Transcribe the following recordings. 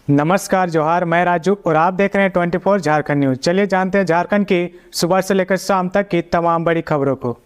नमस्कार जोहार, मैं राजू और आप देख रहे हैं 24 झारखंड न्यूज। चलिए जानते हैं झारखंड की सुबह से लेकर शाम तक की तमाम बड़ी खबरों को।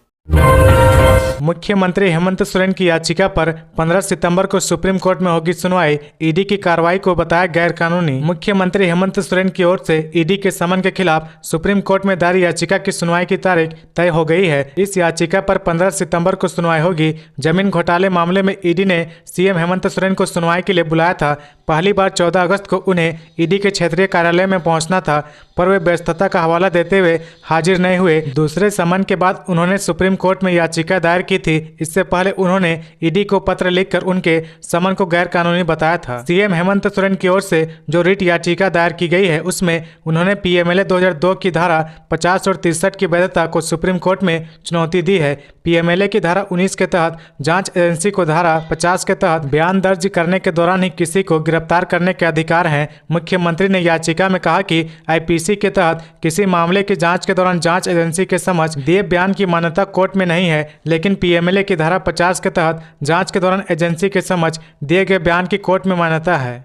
मुख्यमंत्री हेमंत सोरेन की याचिका पर 15 सितंबर को सुप्रीम कोर्ट में होगी सुनवाई। ईडी की कार्रवाई को बताया गैर कानूनी। मुख्यमंत्री हेमंत सोरेन की ओर से ईडी के समन के खिलाफ सुप्रीम कोर्ट में दायर याचिका की सुनवाई की तारीख तय हो गई है। इस याचिका पर 15 सितंबर को सुनवाई होगी। जमीन घोटाले मामले में ईडी ने सीएम हेमंत सोरेन को सुनवाई के लिए बुलाया था। पहली बार 14 अगस्त को उन्हें ईडी के क्षेत्रीय कार्यालय में पहुंचना था, पर वे व्यस्तता का हवाला देते हुए हाजिर नहीं हुए। दूसरे समन के बाद उन्होंने सुप्रीम कोर्ट में याचिका दायर की थी। इससे पहले उन्होंने ईडी को पत्र लिखकर उनके समन को गैर कानूनी बताया था। सीएम हेमंत सोरेन की ओर से जो रिट याचिका दायर की गई है, उसमें उन्होंने पीएमएलए 2002 की धारा 50 और 63 की वैधता को सुप्रीम कोर्ट में चुनौती दी है। पीएमएलए की धारा 19 के तहत जांच एजेंसी को धारा 50 के तहत बयान दर्ज करने के दौरान ही किसी को गिरफ्तार करने के अधिकार हैं। मुख्यमंत्री ने याचिका में कहा कि आईपीसी के तहत किसी मामले की जांच के दौरान जांच एजेंसी के समक्ष दिए बयान की मान्यता कोर्ट में नहीं है, लेकिन पीएमएलए की धारा 50 के तहत जांच के दौरान एजेंसी के समक्ष दिए गए बयान की कोर्ट में मान्यता है।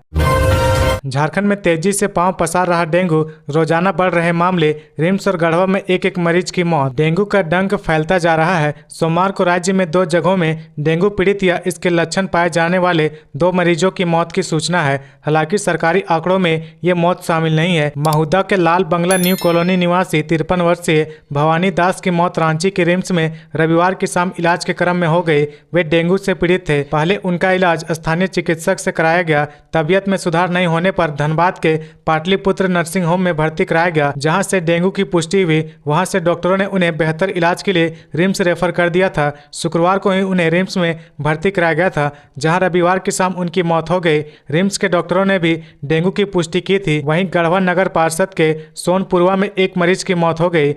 झारखंड में तेजी से पांव पसार रहा डेंगू, रोजाना बढ़ रहे मामले। रिम्स और गढ़वा में एक मरीज की मौत। डेंगू का डंक फैलता जा रहा है। सोमवार को राज्य में 2 जगहों में डेंगू पीड़ित या इसके लक्षण पाए जाने वाले 2 मरीजों की मौत की सूचना है। हालांकि सरकारी आंकड़ों में ये मौत शामिल नहीं है। महुदा के लाल बंगला न्यू कॉलोनी निवासी 53 वर्षीय भवानी दास की मौत रांची के रिम्स में रविवार की शाम इलाज के क्रम में हो गई। वे डेंगू से पीड़ित थे। पहले उनका इलाज स्थानीय चिकित्सक से कराया गया। तबियत में सुधार नहीं होने पर धनबाद के पाटलिपुत्र नर्सिंग होम में भर्ती कराया गया, जहां से डेंगू की पुष्टि हुई। वहां से डॉक्टरों ने उन्हें बेहतर इलाज के लिए रिम्स रेफर कर दिया था। शुक्रवार को ही उन्हें रिम्स में भर्ती कराया गया था, जहां रविवार की शाम उनकी मौत हो गई। रिम्स के डॉक्टरों ने भी डेंगू की पुष्टि की थी। वहीं गढ़वा नगर पार्षद के सोनपुरवा में एक मरीज की मौत हो गई।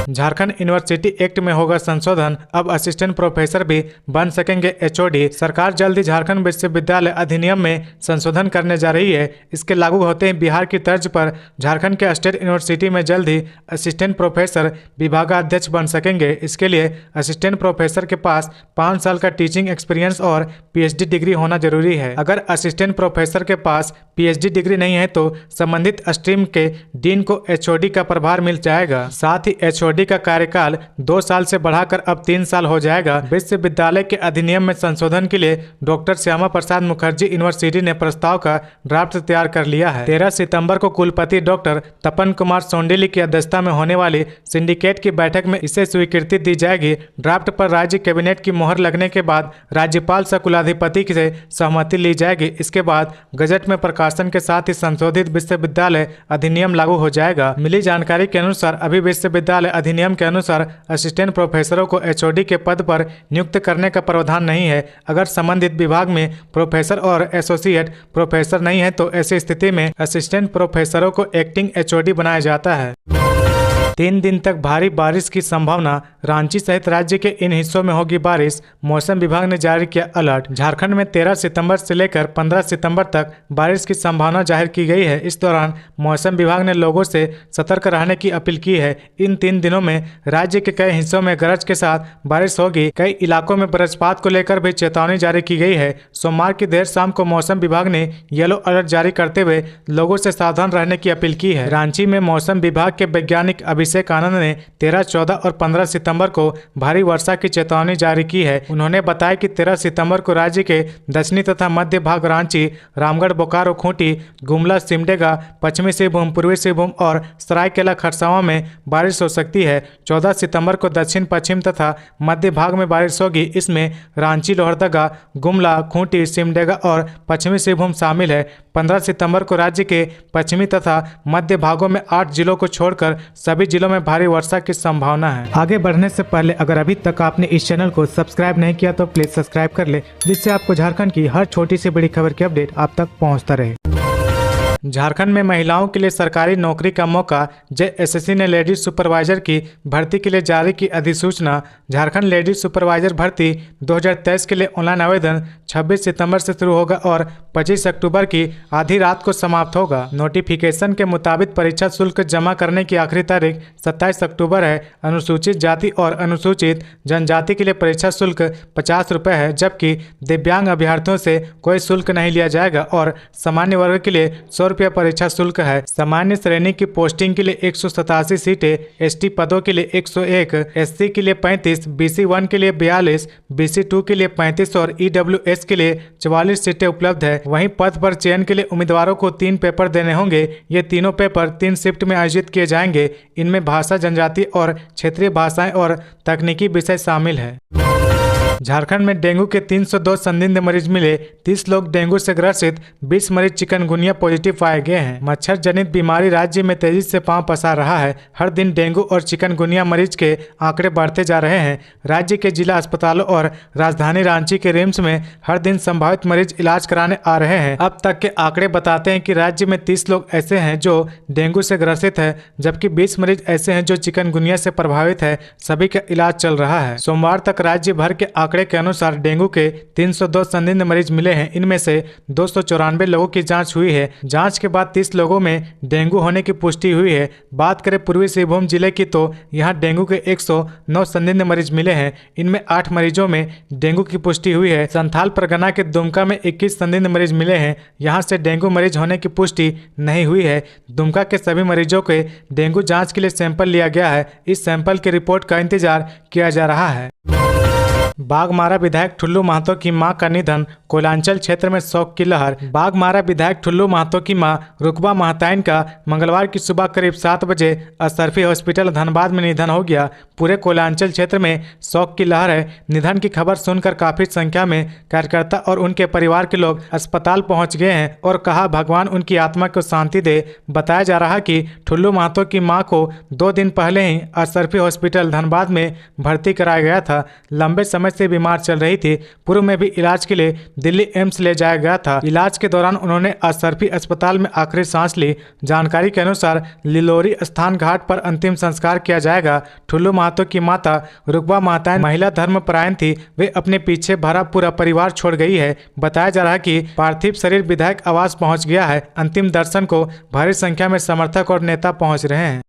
झारखंड यूनिवर्सिटी एक्ट में होगा संशोधन, अब असिस्टेंट प्रोफेसर भी बन सकेंगे एचओडी। सरकार जल्द ही झारखंड विश्वविद्यालय अधिनियम में संशोधन करने जा रही है। इसके लागू होते ही बिहार की तर्ज पर झारखंड के स्टेट यूनिवर्सिटी में जल्द ही असिस्टेंट प्रोफेसर विभागाध्यक्ष बन सकेंगे। इसके लिए असिस्टेंट प्रोफेसर के पास 5 साल का टीचिंग एक्सपीरियंस और पीएचडी डिग्री होना जरूरी है। अगर असिस्टेंट प्रोफेसर के पास पीएचडी डिग्री नहीं है तो संबंधित स्ट्रीम के डीन को एचओडी का प्रभार मिल जाएगा। साथ ही एचओडी का कार्यकाल 2 साल से बढ़ाकर अब 3 साल हो जाएगा। विश्वविद्यालय के अधिनियम में संशोधन के लिए डॉक्टर श्यामा प्रसाद मुखर्जी यूनिवर्सिटी ने प्रस्ताव का ड्राफ्ट तैयार कर लिया है। 13 सितंबर को कुलपति डॉक्टर तपन कुमार सोंडेली की अध्यक्षता में होने वाली सिंडिकेट की बैठक में इसे स्वीकृति दी जाएगी। ड्राफ्ट पर राज्य कैबिनेट की मोहर लगने के बाद राज्यपाल सह कुलाधिपति से सहमति ली जाएगी। इसके बाद गजट में प्रकाशन के साथ ही संशोधित विश्वविद्यालय अधिनियम लागू हो जाएगा। मिली जानकारी के अनुसार अभी विश्वविद्यालय अधिनियम के अनुसार असिस्टेंट प्रोफेसरों को एचओडी के पद पर नियुक्त करने का प्रावधान नहीं है। अगर संबंधित विभाग में प्रोफेसर और एसोसिएट प्रोफेसर नहीं है तो ऐसी स्थिति में असिस्टेंट प्रोफेसरों को एक्टिंग एचओडी बनाया जाता है। 3 दिन तक भारी बारिश की संभावना। रांची सहित राज्य के इन हिस्सों में होगी बारिश। मौसम विभाग ने जारी किया अलर्ट। झारखंड में 13 सितंबर से लेकर 15 सितंबर तक बारिश की संभावना जाहिर की गई है। इस दौरान मौसम विभाग ने लोगों से सतर्क रहने की अपील की है। इन 3 दिनों में राज्य के कई हिस्सों में गरज के साथ बारिश होगी। कई इलाकों में वज्रपात को लेकर भी चेतावनी जारी की गई है। सोमवार की देर शाम को मौसम विभाग ने येलो अलर्ट जारी करते हुए लोगों से सावधान रहने की अपील की है। रांची में मौसम विभाग के वैज्ञानिक अभिषेक आनंद ने 13, 14 और 15 सितंबर को भारी वर्षा की चेतावनी जारी की है। उन्होंने बताया कि 13 सितंबर को राज्य के दक्षिणी तथा मध्य भाग रांची, रामगढ़, बोकारो, खूंटी, गुमला, सिमडेगा, पश्चिमी सिंहभूम, पूर्वी सिंहभूम और सरायकेला खरसावां में बारिश हो सकती है। 14 सितंबर को दक्षिण पश्चिम तथा मध्य भाग में बारिश होगी। इसमें रांची, लोहरदगा, गुमला, खूंटी, सिमडेगा और पश्चिमी सिंहभूम शामिल है। 15 सितंबर को राज्य के पश्चिमी तथा मध्य भागों में 8 जिलों को छोड़कर सभी जिलों में भारी वर्षा की संभावना है। आगे बढ़ने से पहले अगर अभी तक आपने इस चैनल को सब्सक्राइब नहीं किया तो प्लीज सब्सक्राइब कर ले, जिससे आपको झारखंड की हर छोटी से बड़ी खबर की अपडेट आप तक पहुंचता रहे। झारखंड में महिलाओं के लिए सरकारी नौकरी का मौका। जेएसएससी ने लेडीज सुपरवाइजर की भर्ती के लिए जारी की अधिसूचना। झारखंड लेडीज सुपरवाइजर भर्ती 2023 के लिए ऑनलाइन आवेदन 26 सितंबर से शुरू होगा और 25 अक्टूबर की आधी रात को समाप्त होगा। नोटिफिकेशन के मुताबिक परीक्षा शुल्क जमा करने की आखिरी तारीख 27 अक्टूबर है। अनुसूचित जाति और अनुसूचित जनजाति के लिए परीक्षा शुल्क 50 रुपये है, जबकि दिव्यांग अभ्यर्थियों से कोई शुल्क नहीं लिया जाएगा और सामान्य वर्ग के लिए 100 रुपये परीक्षा शुल्क है। सामान्य श्रेणी की पोस्टिंग के लिए 187 सीटें, एसटी पदों के लिए 101, एससी के लिए 35, बीसी 1 के लिए 42, बीसी 2 के लिए 35 और ईडब्ल्यूएस के लिए 44 सीटें उपलब्ध है। वहीं पद पर चयन के लिए उम्मीदवारों को 3 पेपर देने होंगे। ये तीनों पेपर 3 शिफ्ट में आयोजित किए जाएंगे। इनमें भाषा, जनजाति और क्षेत्रीय भाषाएं और तकनीकी विषय शामिल है। झारखंड में डेंगू के 302 संदिग्ध मरीज मिले। 30 लोग डेंगू से ग्रसित, 20 मरीज चिकनगुनिया पॉजिटिव पाए गए हैं। मच्छर जनित बीमारी राज्य में तेजी से पांव पसार रहा है। हर दिन डेंगू और चिकनगुनिया मरीज के आंकड़े बढ़ते जा रहे हैं। राज्य के जिला अस्पतालों और राजधानी रांची के रिम्स में हर दिन संभावित मरीज इलाज कराने आ रहे हैं। अब तक के आंकड़े बताते हैं कि राज्य में 30 लोग ऐसे हैं जो डेंगू से ग्रसित है, जबकि 20 मरीज ऐसे हैं जो चिकनगुनिया से प्रभावित है। सभी का इलाज चल रहा है। सोमवार तक राज्य भर के आंकड़े के अनुसार डेंगू के 302 संदिग्ध मरीज मिले हैं। इनमें से 294 लोगों की जांच हुई है। जांच के बाद 30 लोगों में डेंगू होने की पुष्टि हुई है। बात करें पूर्वी सिंहभूम जिले की तो यहां डेंगू के 109 संदिग्ध मरीज मिले हैं। इनमें 8 मरीजों में डेंगू की पुष्टि हुई है। संथाल परगना के दुमका में 21 संदिग्ध मरीज मिले हैं। यहां से डेंगू मरीज होने की पुष्टि नहीं हुई है। दुमका के सभी मरीजों के डेंगू जाँच के लिए सैंपल लिया गया है। इस सैंपल की रिपोर्ट का इंतजार किया जा रहा है। बाघमारा विधायक ठुल्लू महतो की मां का निधन। कोयलांचल क्षेत्र में शोक की लहर। बाघमारा विधायक ठुल्लू महतो की मां रुकबा महताइन का मंगलवार की सुबह करीब 7 बजे अशरफी हॉस्पिटल धनबाद में निधन हो गया। पूरे कोयलांचल क्षेत्र में शोक की लहर है। निधन की खबर सुनकर काफी संख्या में कार्यकर्ता और उनके परिवार के लोग अस्पताल पहुंच गए हैं और कहा भगवान उनकी आत्मा को शांति दे। बताया जा रहा कि ठुल्लू महतो की मां को 2 दिन पहले ही अशरफी हॉस्पिटल धनबाद में भर्ती कराया गया था। लंबे समय से बीमार चल रही थी। पूर्व में भी इलाज के लिए दिल्ली एम्स ले जाया गया था। इलाज के दौरान उन्होंने अशरफी अस्पताल में आखिरी सांस ली। जानकारी के अनुसार लिलोरी स्थान घाट पर अंतिम संस्कार किया जाएगा। ठुल्लू महतो की माता रुकबा महताइन महिला धर्मपरायण थी। वे अपने पीछे भरा पूरा परिवार छोड़ गई है। बताया जा रहा है कि पार्थिव शरीर विधायक आवास पहुंच गया है। अंतिम दर्शन को भारी संख्या में समर्थक और नेता पहुंच रहे हैं।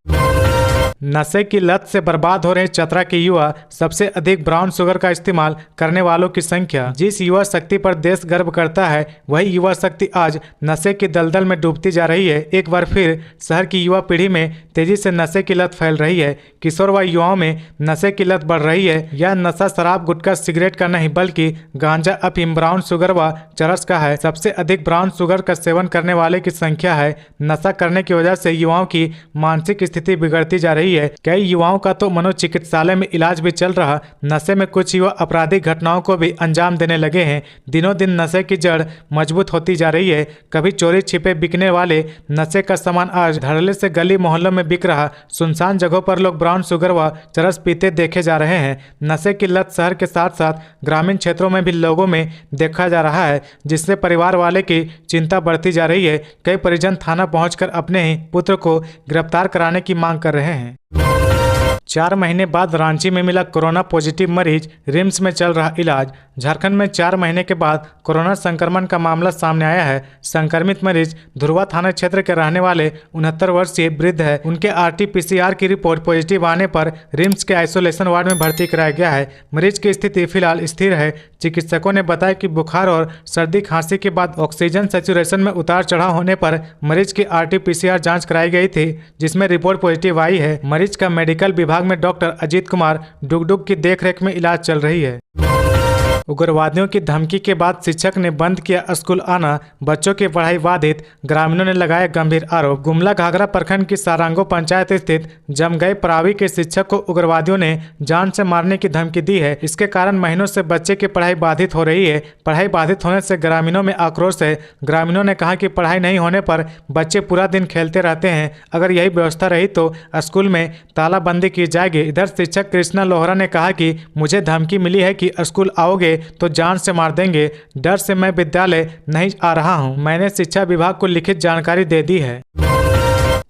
नशे की लत से बर्बाद हो रहे चतरा के युवा। सबसे अधिक ब्राउन शुगर का इस्तेमाल करने वालों की संख्या। जिस युवा शक्ति पर देश गर्व करता है, वही युवा शक्ति आज नशे की दलदल में डूबती जा रही है। एक बार फिर शहर की युवा पीढ़ी में तेजी से नशे की लत फैल रही है। किशोर व युवाओं में नशे की लत बढ़ रही है। यह नशा शराब, गुटखा, सिगरेट का नहीं बल्कि गांजा, अफीम, ब्राउन शुगर व चरस का है। सबसे अधिक ब्राउन शुगर का सेवन करने वाले की संख्या है। नशा करने की वजह से युवाओं की मानसिक स्थिति बिगड़ती जा रही है। कई युवाओं का तो मनोचिकित्सालय में इलाज भी चल रहा। नशे में कुछ युवा आपराधिक घटनाओं को भी अंजाम देने लगे हैं। दिनों दिन नशे की जड़ मजबूत होती जा रही है। कभी चोरी छिपे बिकने वाले नशे का सामान आज धड़ल्ले से गली मोहल्लों में बिक रहा। सुनसान जगहों पर लोग ब्राउन शुगर व चरस पीते देखे जा रहे हैं। नशे की लत शहर के साथ साथ ग्रामीण क्षेत्रों में भी लोगों में देखा जा रहा है, जिससे परिवार वाले की चिंता बढ़ती जा रही है। कई परिजन थाना पहुंचकर अपने ही पुत्र को गिरफ्तार कराने की मांग कर रहे हैं। 4 महीने बाद रांची में मिला कोरोना पॉजिटिव मरीज। रिम्स में चल रहा इलाज। झारखंड में 4 महीने के बाद कोरोना संक्रमण का मामला सामने आया है। संक्रमित मरीज धुरवा थाना क्षेत्र के रहने वाले 69 वर्षीय वृद्ध है। उनके RT-PCR की रिपोर्ट पॉजिटिव आने पर रिम्स के आइसोलेशन वार्ड में भर्ती कराया गया है। मरीज की स्थिति फिलहाल स्थिर है। चिकित्सकों ने बताया कि बुखार और सर्दी खांसी के बाद ऑक्सीजन सैचुरेशन में उतार चढ़ाव होने पर मरीज की RT-PCR जाँच कराई गई थी, जिसमें रिपोर्ट पॉजिटिव आई है। मरीज का मेडिकल विभाग में डॉक्टर अजीत कुमार डुगडुग की देखरेख में इलाज चल रही है। उग्रवादियों की धमकी के बाद शिक्षक ने बंद किया स्कूल आना। बच्चों की पढ़ाई बाधित। ग्रामीणों ने लगाया गंभीर आरोप। गुमला घाघरा प्रखंड की सारंगो पंचायत स्थित जमगई प्रावी के शिक्षक को उग्रवादियों ने जान से मारने की धमकी दी है। इसके कारण महीनों से बच्चे की पढ़ाई बाधित हो रही है। पढ़ाई बाधित होने से ग्रामीणों में आक्रोश है। ग्रामीणों ने कहा कि पढ़ाई नहीं होने पर बच्चे पूरा दिन खेलते रहते हैं। अगर यही व्यवस्था रही तो स्कूल में तालाबंदी की जाएगी। इधर शिक्षक कृष्णा लोहरा ने कहा कि मुझे धमकी मिली है कि स्कूल आओगे लगे तो जान से मार देंगे, डर से मैं विद्यालय नहीं आ रहा हूं। मैंने शिक्षा विभाग को लिखित जानकारी दे दी है।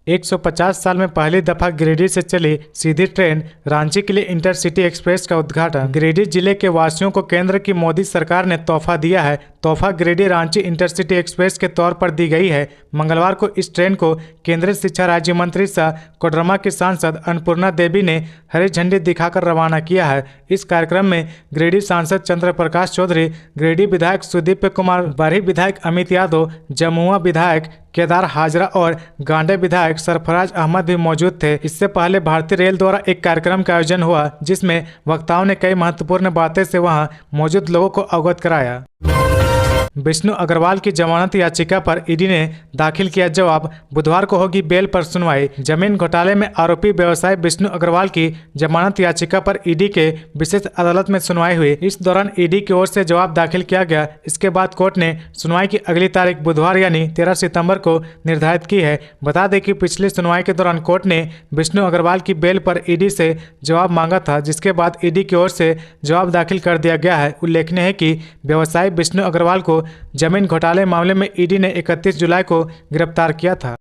150 साल में पहली दफा गिरिडीह से चली सीधी ट्रेन रांची के लिए इंटरसिटी एक्सप्रेस का उद्घाटन। गिरिडीह जिले के वासियों को केंद्र की मोदी सरकार ने तोहफा दिया है। तोहफा गिरिडीह रांची इंटरसिटी एक्सप्रेस के तौर पर दी गई है। मंगलवार को इस ट्रेन को केंद्रीय शिक्षा राज्य मंत्री सह कोडरमा की सांसद अन्नपूर्णा देवी ने हरी झंडी दिखाकर रवाना किया है। इस कार्यक्रम में गिरिडीह सांसद चंद्र प्रकाश चौधरी, गिरिडीह विधायक सुदीप कुमार, बरही विधायक अमित यादव, जमुआ विधायक केदार हाजरा और गांडे विधायक सरफराज अहमद भी मौजूद थे। इससे पहले भारतीय रेल द्वारा एक कार्यक्रम का आयोजन हुआ जिसमें वक्ताओं ने कई महत्वपूर्ण बातें से वहां मौजूद लोगों को अवगत कराया। विष्णु अग्रवाल की जमानत याचिका पर ईडी ने दाखिल किया जवाब। बुधवार को होगी बेल पर सुनवाई। जमीन घोटाले में आरोपी व्यवसायी विष्णु अग्रवाल की जमानत याचिका पर ईडी के विशेष अदालत में सुनवाई हुई। इस दौरान ईडी की ओर से जवाब दाखिल किया गया। इसके बाद कोर्ट ने सुनवाई की अगली तारीख बुधवार यानी 13 सितंबर को निर्धारित की है। बता दें कि पिछली सुनवाई के दौरान कोर्ट ने विष्णु अग्रवाल की बेल पर ईडी से जवाब मांगा था, जिसके बाद ईडी की ओर से जवाब दाखिल कर दिया गया है। उल्लेखनीय है कि व्यवसायी विष्णु अग्रवाल को जमीन घोटाले मामले में ईडी ने 31 जुलाई को गिरफ्तार किया था।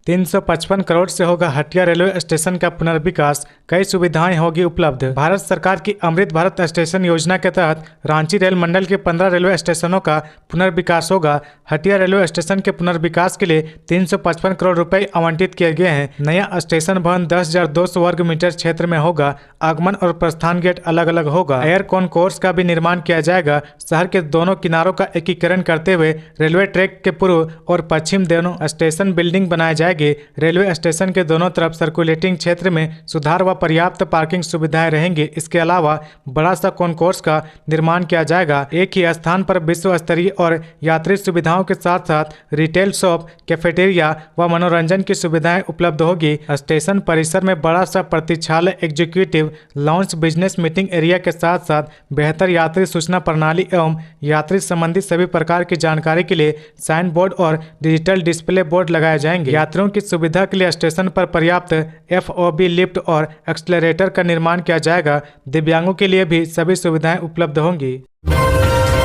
355 करोड़ से होगा हटिया रेलवे स्टेशन का पुनर्विकास, कई सुविधाएं होगी उपलब्ध। भारत सरकार की अमृत भारत स्टेशन योजना के तहत रांची रेल मंडल के 15 रेलवे स्टेशनों का पुनर्विकास होगा। हटिया रेलवे स्टेशन के पुनर्विकास के लिए 355 करोड़ रुपए आवंटित किए गए हैं। नया स्टेशन भवन 10,200 वर्ग मीटर क्षेत्र में होगा। आगमन और प्रस्थान गेट अलग अलग होगा। एयर कॉनकोर्स का भी निर्माण किया जाएगा। शहर के दोनों किनारों का एकीकरण करते हुए रेलवे ट्रैक के पूर्व और पश्चिम दोनों स्टेशन बिल्डिंग बनाए जाएंगे। रेलवे स्टेशन के दोनों तरफ सर्कुलेटिंग क्षेत्र में सुधार व पर्याप्त पार्किंग सुविधाएं रहेंगी। इसके अलावा बड़ा सा कॉन्कोर्स का निर्माण किया जाएगा। एक ही स्थान पर विश्व स्तरीय और यात्री सुविधाओं के साथ साथ रिटेल शॉप, कैफेटेरिया व मनोरंजन की सुविधाएं उपलब्ध होगी। स्टेशन परिसर में बड़ा सा प्रतीक्षालय, executive lounge, business meeting area के साथ साथ बेहतर यात्री सूचना प्रणाली एवं यात्री संबंधी सभी प्रकार की जानकारी के लिए साइन बोर्ड और डिजिटल डिस्प्ले बोर्ड लगाए जाएंगे। यात्रियों की सुविधा के लिए स्टेशन पर पर्याप्त FOB लिफ्ट और एक्सलेरेटर का निर्माण किया जाएगा। दिव्यांगों के लिए भी सभी सुविधाएं उपलब्ध होंगी।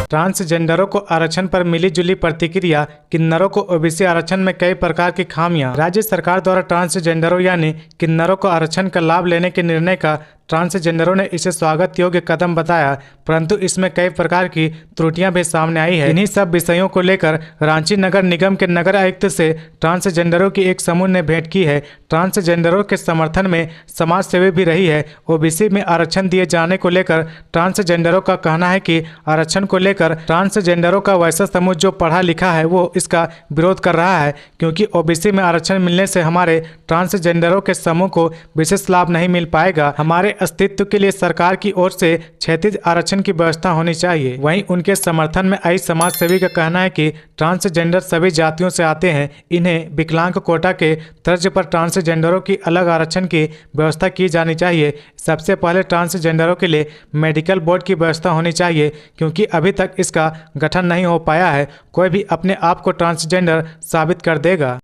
ट्रांसजेंडरों को आरक्षण पर मिली जुली प्रतिक्रिया, किन्नरों को ओबीसी आरक्षण में कई प्रकार की खामियां। राज्य सरकार द्वारा ट्रांसजेंडरों यानी किन्नरों को आरक्षण का लाभ लेने के निर्णय का ट्रांसजेंडरों ने इसे स्वागत योग्य कदम बताया, परंतु इसमें कई प्रकार की त्रुटियां भी सामने आई है। इन्हीं सब विषयों को लेकर रांची नगर निगम के नगर आयुक्त से ट्रांसजेंडरों की एक समूह ने भेंट की है। ट्रांसजेंडरों के समर्थन में समाज सेवी भी रही है। ओबीसी में आरक्षण दिए जाने को लेकर ट्रांसजेंडरों का कहना है कि आरक्षण को लेकर ट्रांसजेंडरों का वैसा समूह जो पढ़ा लिखा है वो इसका विरोध कर रहा है, क्योंकि ओबीसी में आरक्षण मिलने से हमारे ट्रांसजेंडरों के समूह को विशेष लाभ नहीं मिल पाएगा। हमारे अस्तित्व के लिए सरकार की ओर से क्षैतिज आरक्षण की व्यवस्था होनी चाहिए। वहीं उनके समर्थन में आई समाज सेवी का कहना है कि ट्रांसजेंडर सभी जातियों से आते हैं, इन्हें विकलांग कोटा के तर्ज पर ट्रांसजेंडरों की अलग आरक्षण की व्यवस्था की जानी चाहिए। सबसे पहले ट्रांसजेंडरों के लिए मेडिकल बोर्ड की व्यवस्था होनी चाहिए, क्योंकि अभी तक इसका गठन नहीं हो पाया है। कोई भी अपने आप को ट्रांसजेंडर साबित कर देगा।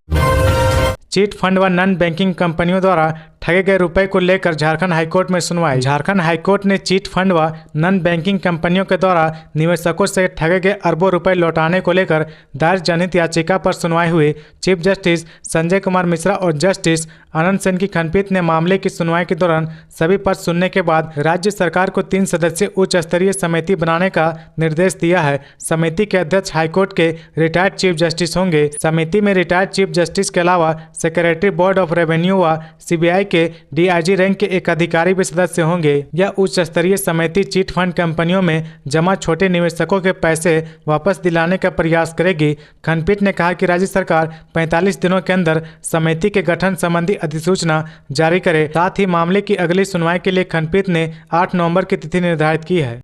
चिट फंड व नॉन बैंकिंग कंपनियों द्वारा ठगे गए रुपए को लेकर झारखंड हाईकोर्ट में सुनवाई। झारखंड हाईकोर्ट ने चिट फंड व नॉन बैंकिंग कंपनियों के द्वारा निवेशकों से ठगे गए अरबों रुपए लौटाने को लेकर दायर जनहित याचिका पर सुनवाई हुई। चीफ जस्टिस संजय कुमार मिश्रा और जस्टिस आनंद सेन की खंडपीठ ने मामले की सुनवाई के दौरान सभी पक्ष सुनने के बाद राज्य सरकार को 3 सदस्यीय उच्च स्तरीय समिति बनाने का निर्देश दिया है। समिति के अध्यक्ष हाईकोर्ट के रिटायर्ड चीफ जस्टिस होंगे। समिति में रिटायर्ड चीफ जस्टिस के अलावा सेक्रेटरी बोर्ड ऑफ रेवेन्यू व CBI के DIG रैंक के एक अधिकारी भी सदस्य होंगे। यह उच्च स्तरीय समिति चिट फंड कंपनियों में जमा छोटे निवेशकों के पैसे वापस दिलाने का प्रयास करेगी। खंडपीठ ने कहा कि राज्य सरकार 45 दिनों के अंदर समिति के गठन संबंधी अधिसूचना जारी करे। साथ ही मामले की अगली सुनवाई के लिए खंडपीठ ने 8 नवंबर की तिथि निर्धारित की है।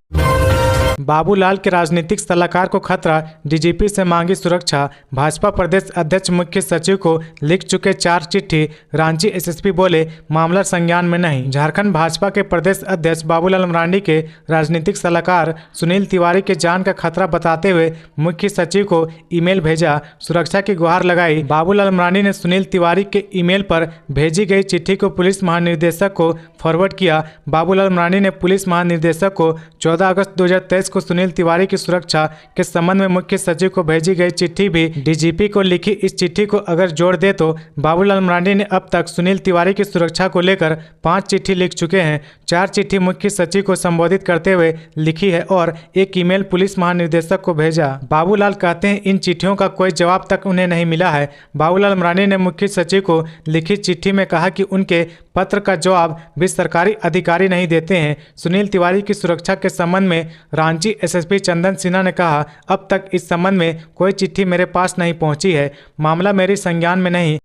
बाबूलाल के राजनीतिक सलाहकार को खतरा, डीजीपी से मांगी सुरक्षा। भाजपा प्रदेश अध्यक्ष मुख्य सचिव को लिख चुके 4 चिट्ठी, रांची एसएसपी बोले मामला संज्ञान में नहीं। झारखंड भाजपा के प्रदेश अध्यक्ष बाबूलाल मरांडी के राजनीतिक सलाहकार सुनील तिवारी के जान का खतरा बताते हुए मुख्य सचिव को ईमेल भेजा, सुरक्षा की गुहार लगाई। बाबूलाल मरांडी ने सुनील तिवारी के ईमेल पर भेजी गई चिट्ठी को पुलिस महानिदेशक को फॉरवर्ड किया। बाबूलाल मरांडी ने पुलिस महानिदेशक को 14 अगस्त 2023 को सुनील तिवारी की सुरक्षा के संबंध में मुख्य सचिव को भेजी गई चिट्ठी भी डीजीपी को लिखी। इस चिट्ठी को अगर जोड़ दे तो बाबूलाल मरांडी ने अब तक सुनील तिवारी की सुरक्षा को लेकर 5 चिट्ठी लिख चुके हैं। 4 चिट्ठी मुख्य सचिव को संबोधित करते हुए लिखी है और एक ईमेल पुलिस महानिदेशक को भेजा। बाबूलाल कहते हैं इन चिट्ठियों का कोई जवाब तक उन्हें नहीं मिला है। बाबूलाल मरांडी ने मुख्य सचिव को लिखी चिट्ठी में कहा कि उनके पत्र का जवाब भी सरकारी अधिकारी नहीं देते हैं। सुनील तिवारी की सुरक्षा के संबंध में रांची एसएसपी चंदन सिन्हा ने कहा, अब तक इस संबंध में कोई चिट्ठी मेरे पास नहीं पहुंची है, मामला मेरी संज्ञान में नहीं।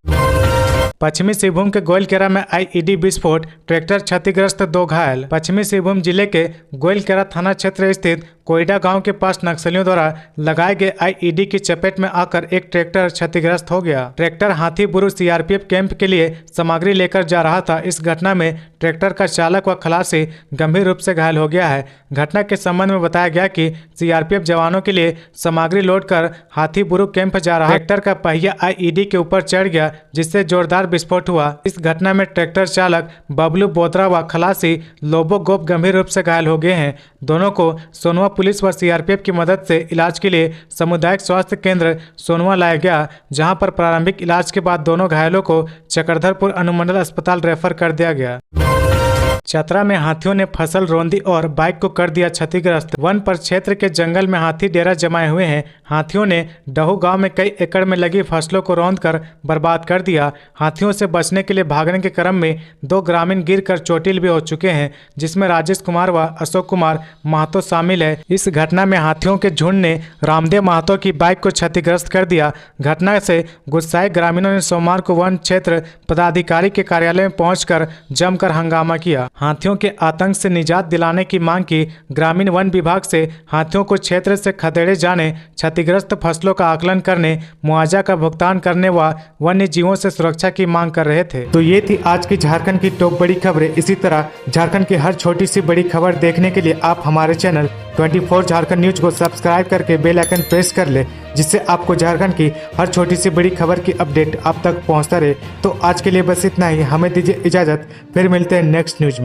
पश्चिमी सिंहभूम के गोइलकेरा में आईईडी विस्फोट, ट्रैक्टर क्षतिग्रस्त, 2 घायल। पश्चिमी सिंहभूम जिले के गोइलकेरा थाना क्षेत्र स्थित कोयडा गांव के पास नक्सलियों द्वारा लगाए गए आईईडी की चपेट में आकर एक ट्रैक्टर क्षतिग्रस्त हो गया। ट्रैक्टर हाथीबुरु सीआरपीएफ कैंप के लिए सामग्री लेकर जा रहा था। इस घटना में ट्रैक्टर का चालक व खलासी गंभीर रूप से घायल हो गया है। घटना के संबंध में बताया गया कि सीआरपीएफ जवानों के लिए सामग्री लोड कर हाथीबुरु कैंप जा रहा ट्रैक्टर का पहिया आईईडी के ऊपर चढ़ गया, जिससे जोरदार विस्फोट हुआ। इस घटना में ट्रैक्टर चालक बबलू बोत्रा व खलासी लोबो गोप गंभीर रूप से घायल हो गए हैं। दोनों को सोनवा पुलिस व सीआरपीएफ की मदद से इलाज के लिए सामुदायिक स्वास्थ्य केंद्र सोनवा लाया गया, जहां पर प्रारंभिक इलाज के बाद दोनों घायलों को चक्रधरपुर अनुमंडल अस्पताल रेफर कर दिया गया। चतरा में हाथियों ने फसल, रौंदी और बाइक को कर दिया क्षतिग्रस्त। वन परिक्षेत्र के जंगल में हाथी डेरा जमाए हुए हैं। हाथियों ने डहू गांव में कई एकड़ में लगी फसलों को रौंद कर बर्बाद कर दिया। हाथियों से बचने के लिए भागने के क्रम में 2 ग्रामीण गिरकर चोटिल भी हो चुके हैं, जिसमें राजेश कुमार व अशोक कुमार महतो शामिल है। इस घटना में हाथियों के झुंड ने रामदेव महतो की बाइक को क्षतिग्रस्त कर दिया। घटना से गुस्साए ग्रामीणों ने सोमवार को वन क्षेत्र पदाधिकारी के कार्यालय में पहुंचकर जमकर हंगामा किया। हाथियों के आतंक से निजात दिलाने की मांग की। ग्रामीण वन विभाग से हाथियों को क्षेत्र से खदेड़े जाने, क्षतिग्रस्त फसलों का आकलन करने, मुआवजा का भुगतान करने व वन्य जीवों से सुरक्षा की मांग कर रहे थे। तो ये थी आज की झारखंड की टॉप बड़ी खबरें। इसी तरह झारखंड की हर छोटी सी बड़ी खबर देखने के लिए आप हमारे चैनल 24 झारखंड न्यूज को सब्सक्राइब करके बेल आइकन प्रेस कर ले, जिससे आपको झारखंड की हर छोटी सी बड़ी खबर की अपडेट आप तक पहुंचता रहे। तो आज के लिए बस इतना ही, हमें दीजिए इजाजत, फिर मिलते हैं नेक्स्ट न्यूज में।